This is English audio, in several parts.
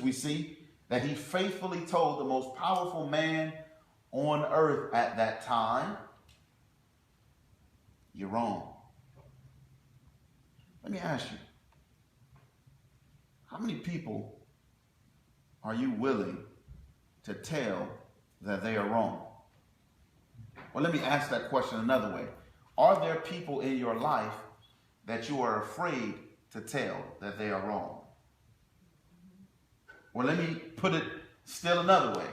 we see that he faithfully told the most powerful man on earth at that time, you're wrong. Let me ask you, how many people are you willing to tell that they are wrong? Well, let me ask that question another way. Are there people in your life that you are afraid to tell that they are wrong? Well, let me put it still another way.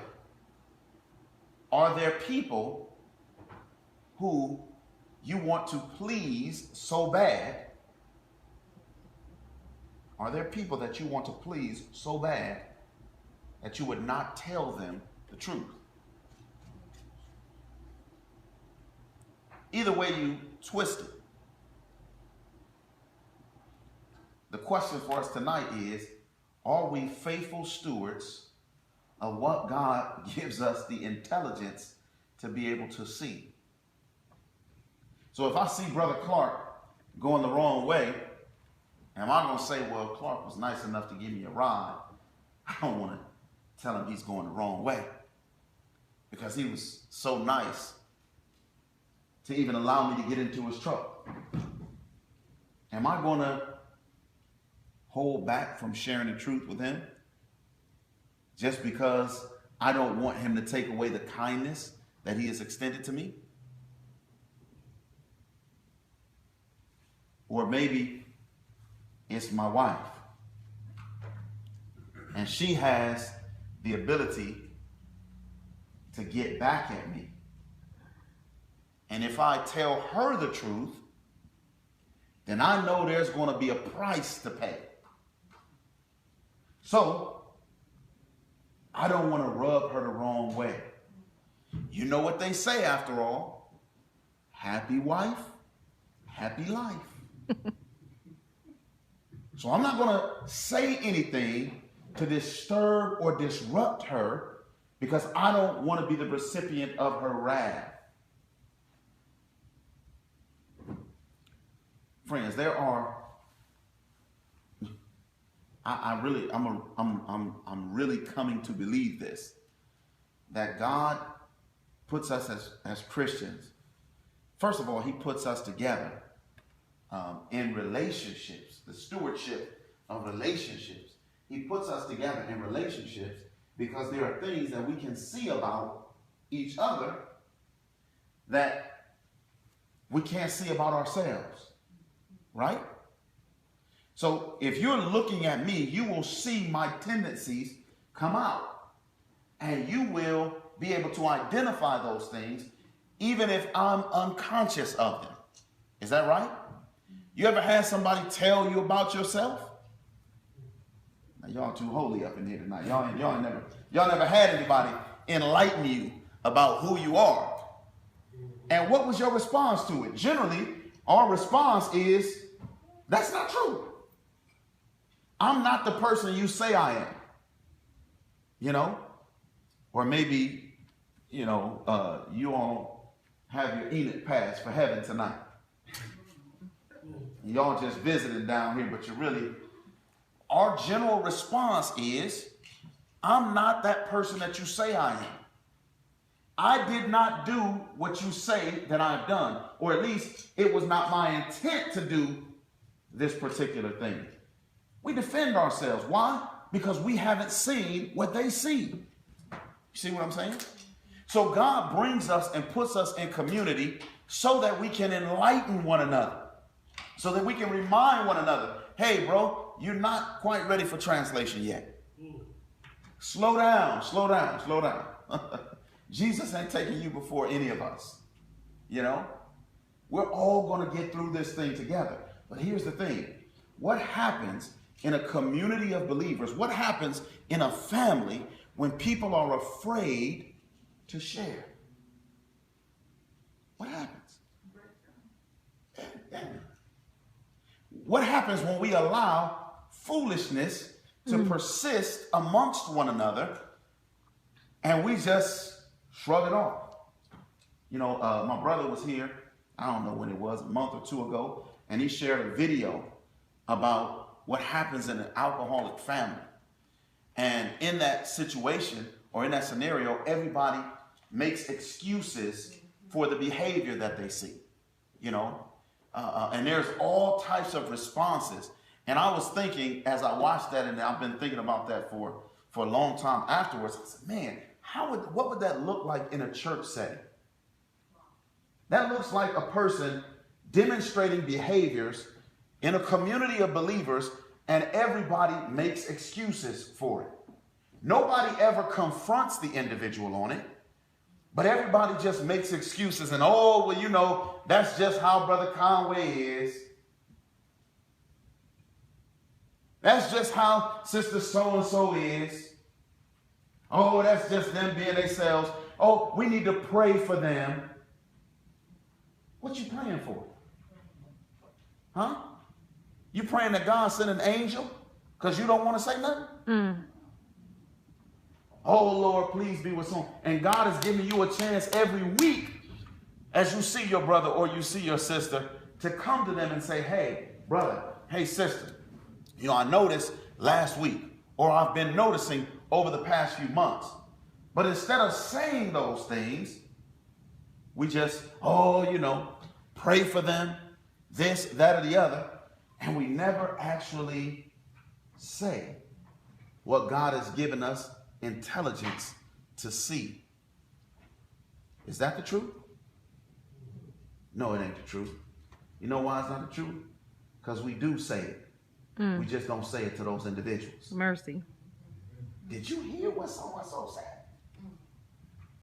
Are there people who you want to please so bad? Are there people that you want to please so bad that you would not tell them the truth? Either way you twist it. The question for us tonight is, are we faithful stewards of what God gives us the intelligence to be able to see? So if I see Brother Clark going the wrong way, am I going to say, well, Clark was nice enough to give me a ride? I don't want to tell him he's going the wrong way because he was so nice to even allow me to get into his truck. Am I going to hold back from sharing the truth with him just because I don't want him to take away the kindness that he has extended to me? Or maybe it's my wife, and she has the ability to get back at me. And if I tell her the truth, then I know there's going to be a price to pay. So, I don't want to rub her the wrong way. You know what they say after all. Happy wife, happy life. So I'm not going to say anything to disturb or disrupt her because I don't want to be the recipient of her wrath. Friends, there are. I'm really coming to believe this, that God puts us as Christians. First of all, he puts us together in relationships, the stewardship of relationships. He puts us together in relationships because there are things that we can see about each other that we can't see about ourselves, right? So if you're looking at me, you will see my tendencies come out, and you will be able to identify those things even if I'm unconscious of them. Is that right? You ever had somebody tell you about yourself? Now, y'all too holy up in here tonight. Y'all never had anybody enlighten you about who you are. And what was your response to it? Generally, our response is, that's not true. I'm not the person you say I am. You know? Or maybe, you all have your Enoch pass for heaven tonight. Y'all just visited down here, but our general response is, I'm not that person that you say I am. I did not do what you say that I've done, or at least it was not my intent to do this particular thing. We defend ourselves. Why? Because we haven't seen what they see. You see what I'm saying? So God brings us and puts us in community so that we can enlighten one another, so that we can remind one another, hey, bro, you're not quite ready for translation yet. Slow down, slow down, slow down. Jesus ain't taking you before any of us. You know, we're all going to get through this thing together. But here's the thing. What happens in a community of believers? What happens in a family when people are afraid to share? What happens? What happens when we allow foolishness to persist amongst one another and we just shrug it off? You know, my brother was here, I don't know when it was, a month or two ago, and he shared a video about what happens in an alcoholic family. in that situation or in that scenario, everybody makes excuses for the behavior that they see, you know, and there's all types of responses. And I was thinking as I watched that, and I've been thinking about that for a long time afterwards. I said, man, what would that look like in a church setting? That looks like a person demonstrating behaviors in a community of believers, and everybody makes excuses for it. Nobody ever confronts the individual on it, but everybody just makes excuses. And, oh, well, you know, that's just how Brother Conway is. That's just how Sister so-and-so is. Oh, that's just them being themselves. Oh, we need to pray for them. What you praying for? Huh? You praying that God send an angel because you don't want to say nothing? Oh, Lord, please be with someone. And God is giving you a chance every week as you see your brother or you see your sister to come to them and say, hey, brother, hey, sister, you know, I noticed last week, or I've been noticing over the past few months. But instead of saying those things, we just, oh, you know, pray for them, this, that, or the other. And we never actually say what God has given us intelligence to see. Is that the truth? No, it ain't the truth. You know why it's not the truth? Because we do say it. We just don't say it to those individuals. Mercy. Did you hear what so-and-so said?